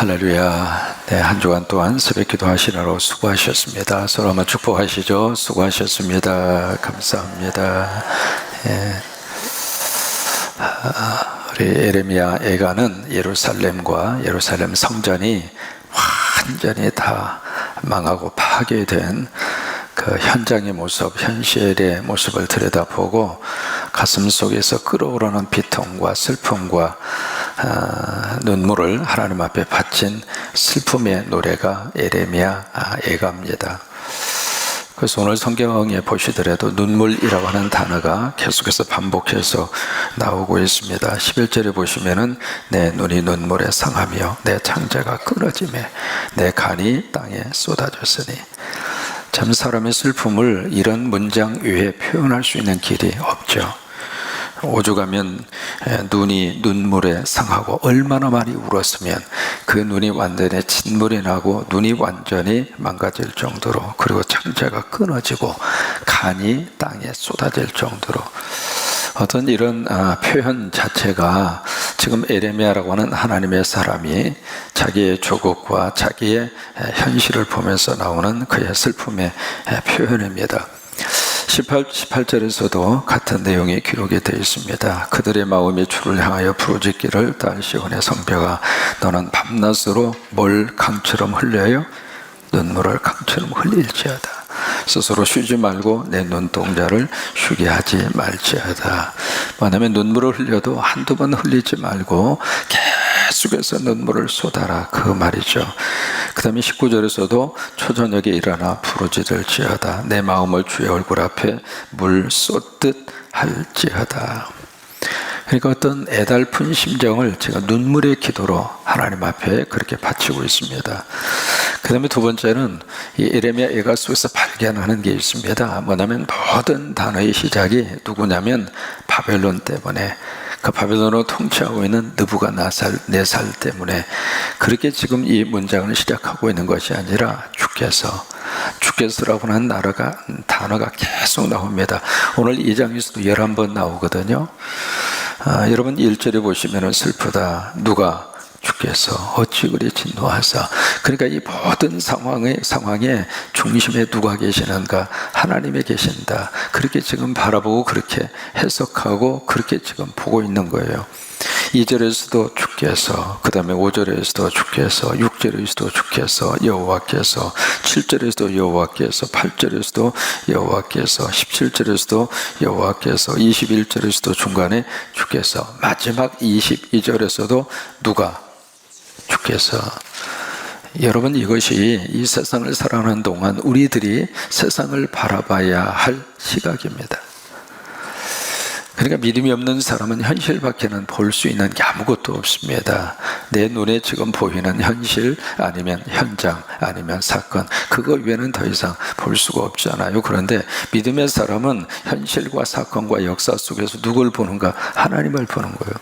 할렐루야. 네, 한 주간 동안 새벽 기도하시느라고 수고하셨습니다. 서로 한번 축복하시죠. 수고하셨습니다. 감사합니다. 우리 에레미야 애가는 예루살렘과 예루살렘 성전이 완전히 다 망하고 파괴된 그 현장의 모습, 현실의 모습을 들여다보고 가슴 속에서 끓어오르는 비통과 슬픔과 눈물을 하나님 앞에 바친 슬픔의 노래가 에레미야 애가입니다. 그래서 오늘 성경에 보시더라도 눈물이라고 하는 단어가 계속해서 반복해서 나오고 있습니다. 11절에 보시면은 내 눈이 눈물에 상하며 내 창자가 끊어지매 내 간이 땅에 쏟아졌으니. 참 사람의 슬픔을 이런 문장 외에 표현할 수 있는 길이 없죠. 오죽하면 눈이 눈물에 상하고 얼마나 많이 울었으면 그 눈이 완전히 진물이 나고 눈이 완전히 망가질 정도로, 그리고 창자가 끊어지고 간이 땅에 쏟아질 정도로, 어떤 이런 표현 자체가 지금 에레미야라고 하는 하나님의 사람이 자기의 조국과 자기의 현실을 보면서 나오는 그의 슬픔의 표현입니다. 18절에서도 같은 내용이 기록이 되어 있습니다. 그들의 마음이 주를 향하여 부르짖기를 딸 시온의 성벽아 너는 밤낮으로 뭘 강처럼 흘려요? 눈물을 강처럼 흘릴지어다. 스스로 쉬지 말고 내 눈동자를 쉬게 하지 말지어다. 왜냐하면 눈물을 흘려도 한두 번 흘리지 말고 계속해서 눈물을 쏟아라, 그 말이죠. 그 다음에 19절에서도 초저녁에 일어나 부르짖을지어다. 내 마음을 주의 얼굴 앞에 물 쏟듯 할지어다. 그러니까 어떤 애달픈 심정을 제가 눈물의 기도로 하나님 앞에 그렇게 바치고 있습니다. 그 다음에 두 번째는 이 에레미야 애가 속에서 발견하는 게 있습니다. 뭐냐면 모든 단어의 시작이 누구냐면 바벨론 때문에, 그 바벨론을 통치하고 있는 느부갓네살 때문에 그렇게 지금 이 문장을 시작하고 있는 것이 아니라 주께서라고 하는 단어가 계속 나옵니다. 오늘 2장에서도 11번 나오거든요. 여러분 1절에 보시면 슬프다. 누가? 주께서 어찌 그리 진노하사. 그러니까 이 모든 상황의 중심에 누가 계시는가? 하나님이 계신다. 그렇게 지금 바라보고 그렇게 해석하고 그렇게 지금 보고 있는 거예요. 2절에서도 주께서, 그 다음에 5절에서도 주께서, 6절에서도 주께서, 여호와께서, 7절에서도 여호와께서, 8절에서도 여호와께서, 17절에서도 여호와께서, 21절에서도 중간에 주께서, 마지막 22절에서도 누가? 주께서. 여러분, 이것이 이 세상을 살아가는 동안 우리들이 세상을 바라봐야 할 시각입니다. 그러니까 믿음이 없는 사람은 현실밖에는 볼 수 있는 게 아무것도 없습니다. 내 눈에 지금 보이는 현실, 아니면 현장, 아니면 사건, 그거 외에는 더 이상 볼 수가 없잖아요. 그런데 믿음의 사람은 현실과 사건과 역사 속에서 누굴 보는가? 하나님을 보는 거예요.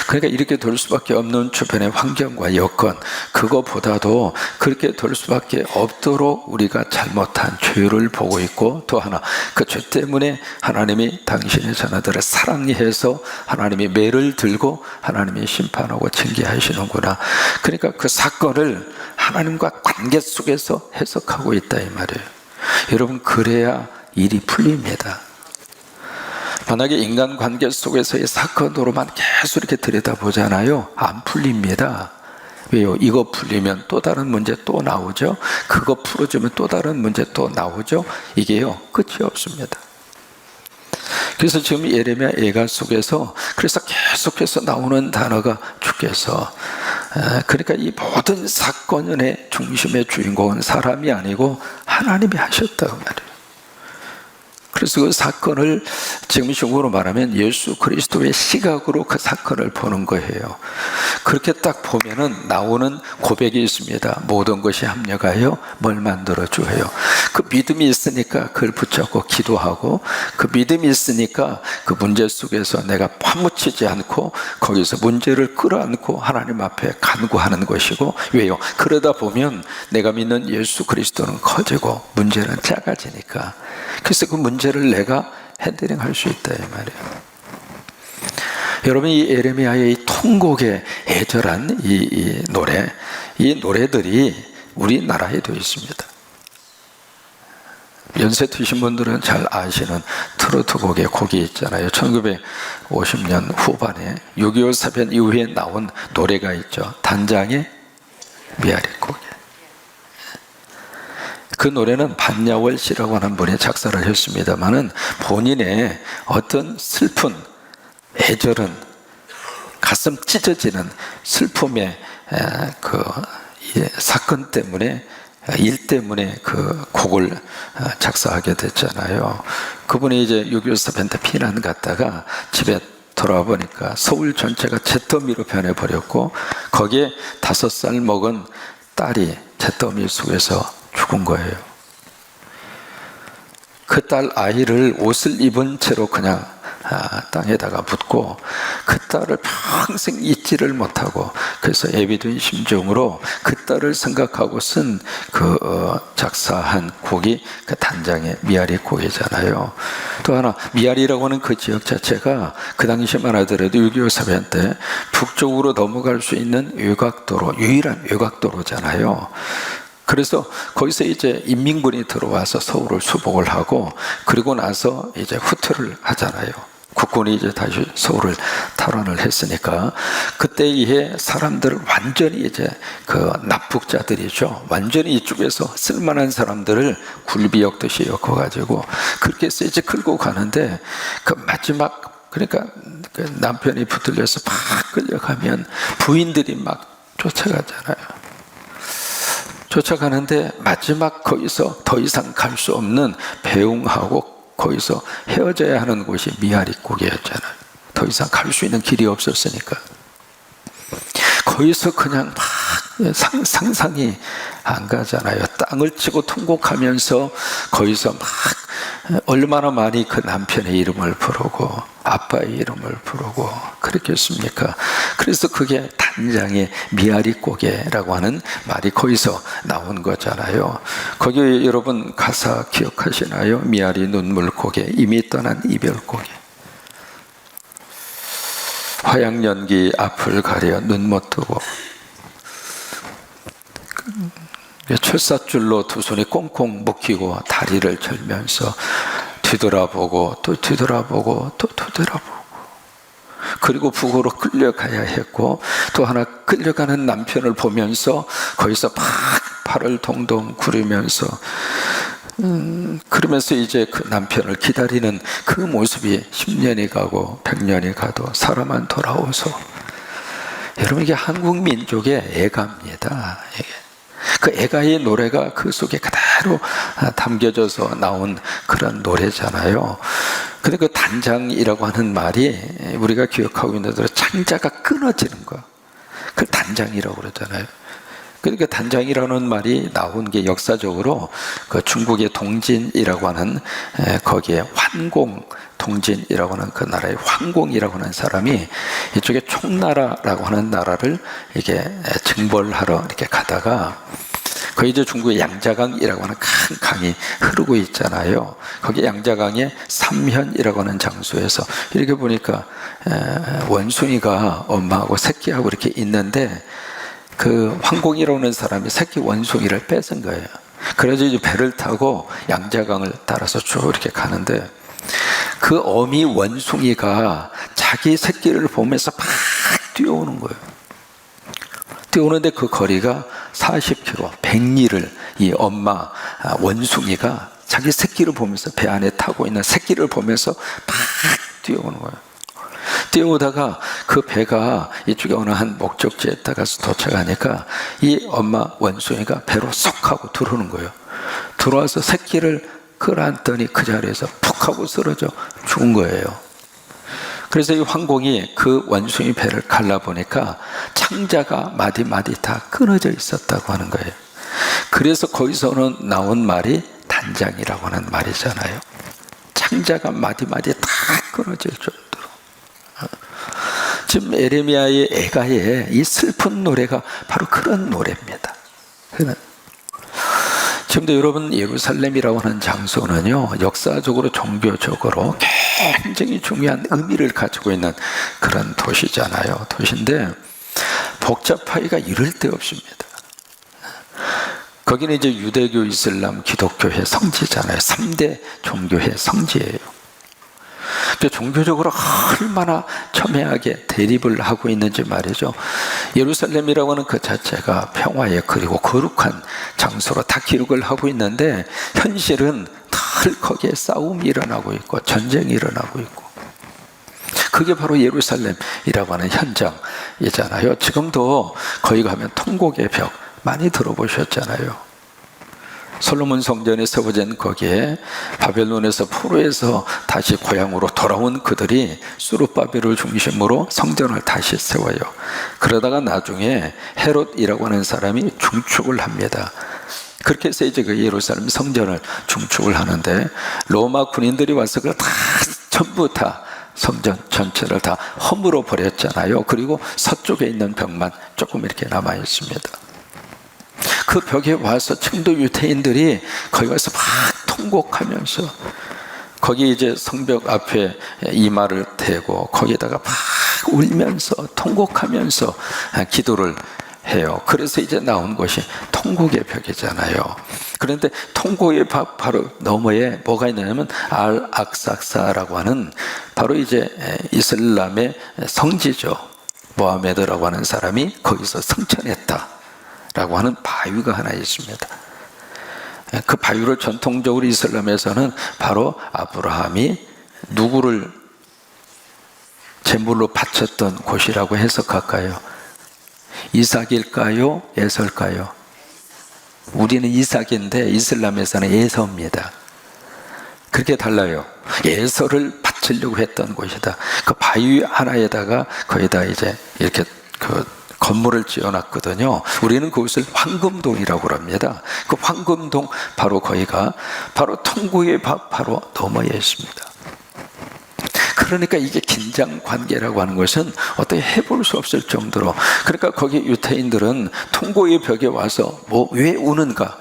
그러니까 이렇게 될 수밖에 없는 주변의 환경과 여건, 그거보다도 그렇게 될 수밖에 없도록 우리가 잘못한 죄를 보고 있고, 또 하나 그 죄 때문에 하나님이 당신의 자녀들을 사랑해서 하나님이 매를 들고 하나님이 심판하고 징계하시는구나. 그러니까 그 사건을 하나님과 관계 속에서 해석하고 있다, 이 말이에요. 여러분, 그래야 일이 풀립니다. 만약에 인간관계 속에서의 사건으로만 계속 이렇게 들여다보잖아요. 안 풀립니다. 왜요? 이거 풀리면 또 다른 문제 또 나오죠. 그거 풀어주면 또 다른 문제 또 나오죠. 이게요, 끝이 없습니다. 그래서 지금 예레미야 애가 속에서 그래서 계속해서 나오는 단어가 주께서. 그러니까 이 모든 사건의 중심의 주인공은 사람이 아니고 하나님이 하셨다고 말이에요. 그래서 그 사건을 지금 식으로 말하면 예수 그리스도의 시각으로 그 사건을 보는 거예요. 그렇게 딱 보면은 나오는 고백이 있습니다. 모든 것이 합력하여 뭘 만들어줘요. 그 믿음이 있으니까 그걸 붙잡고 기도하고, 그 믿음이 있으니까 그 문제 속에서 내가 파묻히지 않고 거기서 문제를 끌어안고 하나님 앞에 간구하는 것이고, 왜요? 그러다 보면 내가 믿는 예수 그리스도는 커지고 문제는 작아지니까. 그래서 그 문제를 내가 핸들링 할 수 있다, 이 말이에요. 여러분, 이 예레미야의 이 통곡에 애절한 이 노래, 이 노래들이 우리나라에도 있습니다. 연세 드신 분들은 잘 아시는 트로트 곡의 곡이 있잖아요. 1950년 후반에 6.25 사변 이후에 나온 노래가 있죠. 단장의 미아리 고개. 그 노래는 반야월 씨라고 하는 분이 작사를 했습니다만은 본인의 어떤 슬픈, 애절은 가슴 찢어지는 슬픔의 그 사건 때문에, 일 때문에 그 곡을 작사하게 됐잖아요. 그분이 이제 6.25 사변 때 피난 갔다가 집에 돌아와 보니까 서울 전체가 잿더미로 변해버렸고, 거기에 5살 먹은 딸이 잿더미 속에서 죽은 거예요. 그 딸 아이를 옷을 입은 채로 그냥 땅에다가 묻고, 그 딸을 평생 잊지를 못하고, 그래서 애비된 심정으로 그 딸을 생각하고 쓴 작사한 곡이 그 단장의 미아리 곡이잖아요. 또 하나, 미아리라고 하는 그 지역 자체가 그 당시만 하더라도 6.25 사변 때 북쪽으로 넘어갈 수 있는 외곽도로, 유일한 외곽도로잖아요. 그래서 거기서 이제 인민군이 들어와서 서울을 수복을 하고, 그리고 나서 이제 후퇴를 하잖아요. 국군이 이제 다시 서울을 탈환을 했으니까, 그때에 사람들을 완전히 이제 그 납북자들이죠. 완전히 이쪽에서 쓸만한 사람들을 굴비 엮듯이 엮어가지고 그렇게 해서 이제 끌고 가는데, 그 마지막, 그러니까 그 남편이 붙들려서 막 끌려가면 부인들이 막 쫓아가잖아요. 쫓아가는데 마지막 거기서 더 이상 갈 수 없는 배웅하고 거기서 헤어져야 하는 곳이 미아리 고개였잖아요. 더 이상 갈 수 있는 길이 없었으니까. 거기서 그냥 막 상상이 안 가잖아요. 땅을 치고 통곡하면서 거기서 막 얼마나 많이 그 남편의 이름을 부르고 아빠의 이름을 부르고 그랬겠습니까? 그래서 그게 단장의 미아리 고개라고 하는 말이 거기서 나온 거잖아요. 거기 여러분 가사 기억하시나요? 미아리 눈물 고개, 이미 떠난 이별 고개. 화양연기 앞을 가려 눈 못 뜨고, 철사줄로 두 손이 꽁꽁 묶이고 다리를 절면서 뒤돌아보고 또 뒤돌아보고 또 뒤돌아보고, 그리고 북으로 끌려가야 했고, 또 하나 끌려가는 남편을 보면서 거기서 막 팔을 동동 구르면서 그러면서 이제 그 남편을 기다리는 그 모습이 10년이 가고 100년이 가도 사람만 돌아오소. 여러분, 이게 한국 민족의 애가입니다. 그 애가의 노래가 그 속에 그대로 담겨져서 나온 그런 노래잖아요. 근데 그 단장이라고 하는 말이 우리가 기억하고 있는 대로 창자가 끊어지는 거, 그걸 단장이라고 그러잖아요. 그러니까 단장이라는 말이 나온 게 역사적으로 그 중국의 동진이라고 하는 거기에 환공, 동진이라고 하는 그 나라의 황공이라고 하는 사람이 이쪽에 총나라라고 하는 나라를 이게 증벌하러 이렇게 가다가, 거기 이제 중국의 양자강이라고 하는 큰 강이 흐르고 있잖아요. 거기 양자강의 삼현이라고 하는 장소에서 이렇게 보니까 원숭이가 엄마하고 새끼하고 이렇게 있는데, 그 황공이라고 하는 사람이 새끼 원숭이를 뺏은 거예요. 그래서 이제 배를 타고 양자강을 따라서 쭉 이렇게 가는데, 그 어미 원숭이가 자기 새끼를 보면서 막 뛰어오는 거예요. 뛰어오는데 그 거리가 40km, 100리를 이 엄마 원숭이가 자기 새끼를 보면서, 배 안에 타고 있는 새끼를 보면서 막 뛰어오는 거예요. 뛰어오다가 그 배가 이쪽에 어느 한 목적지에 따라서 도착하니까 이 엄마 원숭이가 배로 쏙 하고 들어오는 거예요. 들어와서 새끼를 끌어안더니 그 자리에서 푹 하고 쓰러져 죽은 거예요. 그래서 이 황공이 그 원숭이 배를 갈라보니까 창자가 마디마디 다 끊어져 있었다고 하는 거예요. 그래서 거기서는 나온 말이 단장이라고 하는 말이잖아요. 창자가 마디마디 다 끊어질 정도로. 지금 예레미야의 애가의 이 슬픈 노래가 바로 그런 노래입니다. 지금도 여러분 예루살렘이라고 하는 장소는요, 역사적으로 종교적으로 굉장히 중요한 의미를 가지고 있는 그런 도시잖아요. 도시인데 복잡하기가 이를 데 없습니다. 거기는 이제 유대교, 이슬람, 기독교의 성지잖아요. 3대 종교의 성지예요. 종교적으로 얼마나 첨예하게 대립을 하고 있는지 말이죠. 예루살렘이라고 하는 그 자체가 평화의 그리고 거룩한 장소로 다 기록을 하고 있는데 현실은 늘 거기에 싸움이 일어나고 있고 전쟁이 일어나고 있고, 그게 바로 예루살렘이라고 하는 현장이잖아요. 지금도 거기 가면 통곡의 벽 많이 들어보셨잖아요. 솔로몬 성전에 세워진 거기에 바벨론에서 포로에서 다시 고향으로 돌아온 그들이 수룹바벨을 중심으로 성전을 다시 세워요. 그러다가 나중에 헤롯이라고 하는 사람이 중축을 합니다. 그렇게 해서 이제 그 예루살렘 성전을 중축을 하는데 로마 군인들이 와서 그걸 다 전부 다 성전 전체를 다 허물어 버렸잖아요. 그리고 서쪽에 있는 벽만 조금 이렇게 남아 있습니다. 그 벽에 와서 청도 유대인들이 거기 가서 막 통곡하면서 거기 이제 성벽 앞에 이마를 대고 거기다가 막 울면서 통곡하면서 기도를 해요. 그래서 이제 나온 것이 통곡의 벽이잖아요. 그런데 통곡의 벽 바로 너머에 뭐가 있냐면 알-악삭사라고 하는 바로 이제 이슬람의 성지죠. 모하메드라고 하는 사람이 거기서 성천했다 라고 하는 바위가 하나 있습니다. 그 바위를 전통적으로 이슬람에서는 바로 아브라함이 누구를 제물로 바쳤던 곳이라고 해석할까요? 이삭일까요? 에서일까요? 우리는 이삭인데 이슬람에서는 에서입니다. 그렇게 달라요. 에서를 바치려고 했던 곳이다. 그 바위 하나에다가 거기다 이제 이렇게 그 건물을 지어놨거든요. 우리는 그것을 황금동이라고 합니다. 그 황금동 바로 거기가 바로 통곡의 바로 너머에 있습니다. 그러니까 이게 긴장 관계라고 하는 것은 어떻게 해볼 수 없을 정도로, 그러니까 거기 유대인들은 통곡의 벽에 와서 왜 우는가?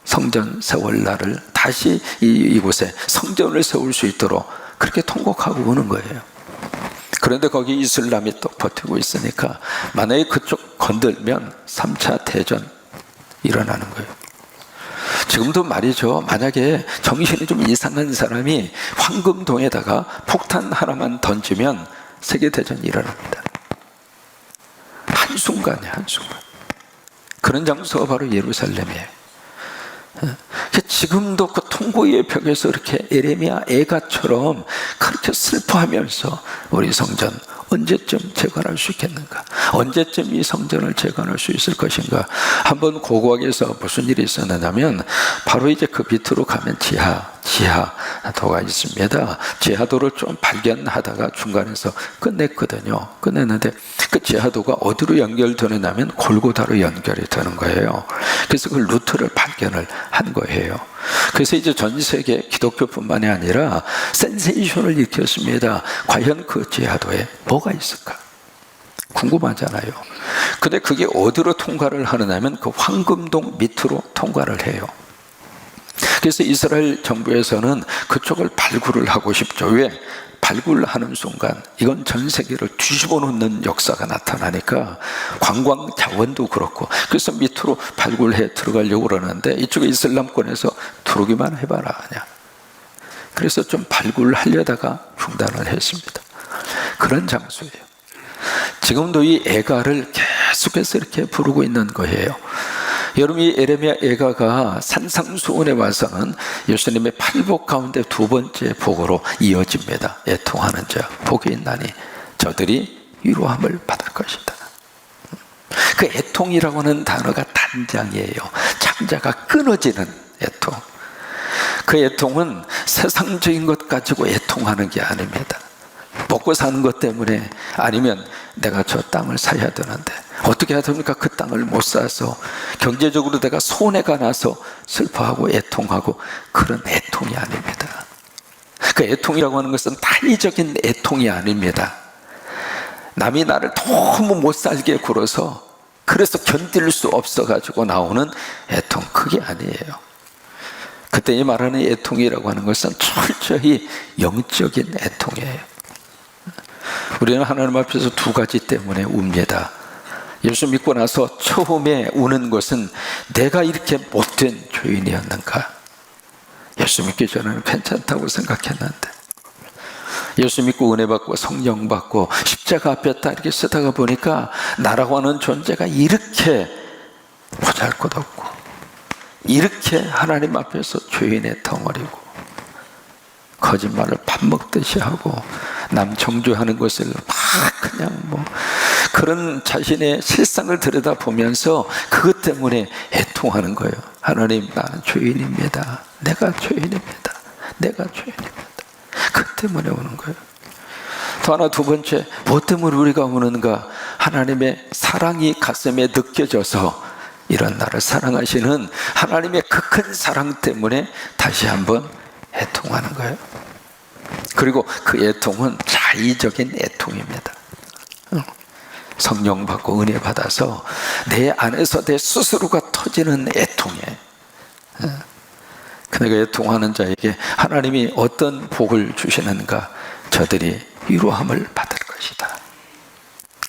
성전 세월 날을 다시 이곳에 성전을 세울 수 있도록 그렇게 통곡하고 우는 거예요. 그런데 거기 이슬람이 또 버티고 있으니까 만약에 그쪽 건들면 3차 대전 일어나는 거예요. 지금도 말이죠. 만약에 정신이 좀 이상한 사람이 황금동에다가 폭탄 하나만 던지면 세계대전이 일어납니다. 한순간이에요, 한순간. 그런 장소가 바로 예루살렘이에요. 지금도 그 통곡의 벽에서 이렇게 에레미야 애가처럼 그렇게 슬퍼하면서 우리 성전 언제쯤 재건할 수 있겠는가? 언제쯤 이 성전을 재건할 수 있을 것인가? 한번 고고학에서 무슨 일이 있었느냐면 바로 이제 그 밑으로 가면 지하도가 있습니다. 지하도를 좀 발견하다가 중간에서 끝냈거든요. 끝냈는데 그 지하도가 어디로 연결되느냐면 골고다로 연결이 되는 거예요. 그래서 그 루트를 발견을 한 거예요. 그래서 이제 전 세계 기독교뿐만이 아니라 센세이션을 일으켰습니다. 과연 그 지하도에 뭐가 있을까? 궁금하잖아요. 근데 그게 어디로 통과를 하느냐면 그 황금동 밑으로 통과를 해요. 그래서 이스라엘 정부에서는 그쪽을 발굴을 하고 싶죠. 왜? 발굴하는 순간 이건 전 세계를 뒤집어 놓는 역사가 나타나니까 관광 자원도 그렇고, 그래서 밑으로 발굴해 들어가려고 그러는데 이쪽에 이슬람권에서 들어오기만 해봐라 그냥. 그래서 좀 발굴하려다가 중단을 했습니다. 그런 장소예요. 지금도 이 애가를 계속해서 이렇게 부르고 있는 거예요. 여러분, 이 에레미야 애가가 산상수훈에 와서는 예수님의 팔복 가운데 두 번째 복으로 이어집니다. 애통하는 자 복이 있나니 저들이 위로함을 받을 것이다. 그 애통이라고 하는 단어가 단장이에요. 창자가 끊어지는 애통. 그 애통은 세상적인 것 가지고 애통하는 게 아닙니다. 먹고 사는 것 때문에, 아니면 내가 저 땅을 사야 되는데 어떻게 해야 됩니까? 그 땅을 못 사서 경제적으로 내가 손해가 나서 슬퍼하고 애통하고, 그런 애통이 아닙니다. 그 애통이라고 하는 것은 타의적인 애통이 아닙니다. 남이 나를 너무 못 살게 굴어서 그래서 견딜 수 없어 가지고 나오는 애통, 그게 아니에요. 그때 이 말하는 애통이라고 하는 것은 철저히 영적인 애통이에요. 우리는 하나님 앞에서 두 가지 때문에 웁니다. 예수 믿고 나서 처음에 우는 것은 내가 이렇게 못된 죄인이었는가? 예수 믿기 전에는 괜찮다고 생각했는데, 예수 믿고 은혜 받고 성령 받고 십자가 앞에 딱 이렇게 서다가 보니까 나라고 하는 존재가 이렇게 보잘것없고, 이렇게 하나님 앞에서 죄인의 덩어리고, 거짓말을 밥 먹듯이 하고 남 정죄하는 것을 막 그냥 그런 자신의 실상을 들여다보면서 그것 때문에 애통하는 거예요. 하나님, 나는 죄인입니다. 내가 죄인입니다. 내가 죄인입니다. 그 때문에 우는 거예요. 또 하나, 두 번째, 뭐 때문에 우리가 우는가? 하나님의 사랑이 가슴에 느껴져서, 이런 나를 사랑하시는 하나님의 그 큰 사랑 때문에 다시 한번 애통하는 거예요. 그리고 그 애통은 자의적인 애통입니다. 성령 받고 은혜 받아서 내 안에서 내 스스로가 터지는 애통이에요. 그러니까 애통하는 자에게 하나님이 어떤 복을 주시는가? 저들이 위로함을 받을 것이다.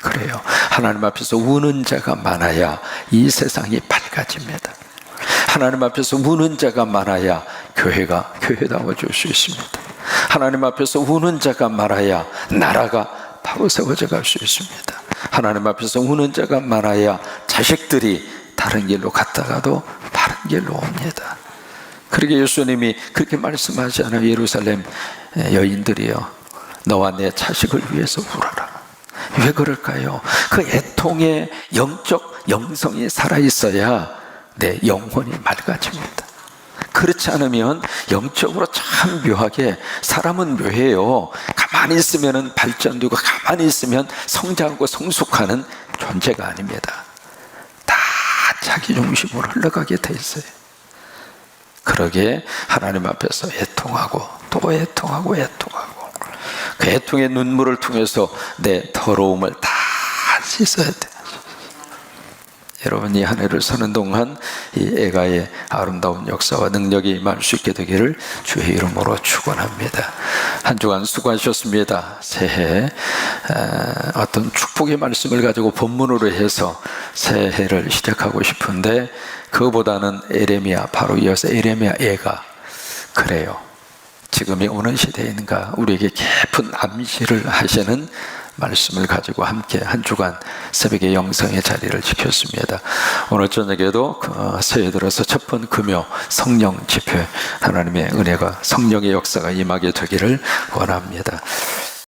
그래요. 하나님 앞에서 우는 자가 많아야 이 세상이 밝아집니다. 하나님 앞에서 우는 자가 많아야 교회가 교회다워질 수 있습니다. 하나님 앞에서 우는 자가 많아야 나라가 바로 세워져 갈 수 있습니다. 하나님 앞에서 우는 자가 많아야 자식들이 다른 길로 갔다가도 바른 길로 옵니다. 그렇게 예수님이 그렇게 말씀하잖아요. 예루살렘 여인들이여, 너와 내 자식을 위해서 울어라. 왜 그럴까요? 그 애통의 영적 영성이 살아있어야 내 영혼이 맑아집니다. 그렇지 않으면 영적으로 참 묘하게, 사람은 묘해요. 가만히 있으면 발전되고 가만히 있으면 성장하고 성숙하는 존재가 아닙니다. 다 자기 중심으로 흘러가게 돼 있어요. 그러게 하나님 앞에서 애통하고 또 애통하고 애통하고, 그 애통의 눈물을 통해서 내 더러움을 다 씻어야 돼요. 여러분, 이 한 해를 사는 동안 이 애가의 아름다운 역사와 능력이 임할 수 있게 되기를 주의 이름으로 축원합니다. 한 주간 수고하셨습니다. 새해 어떤 축복의 말씀을 가지고 본문으로 해서 새해를 시작하고 싶은데, 그거보다는 에레미야, 바로 이어서 에레미야 애가, 그래요, 지금이 오는 시대인가 우리에게 깊은 암시를 하시는 말씀을 가지고 함께 한 주간 새벽의 영성의 자리를 지켰습니다. 오늘 저녁에도 새해 들어서 첫 번 금요 성령 집회, 하나님의 은혜가, 성령의 역사가 임하게 되기를 원합니다.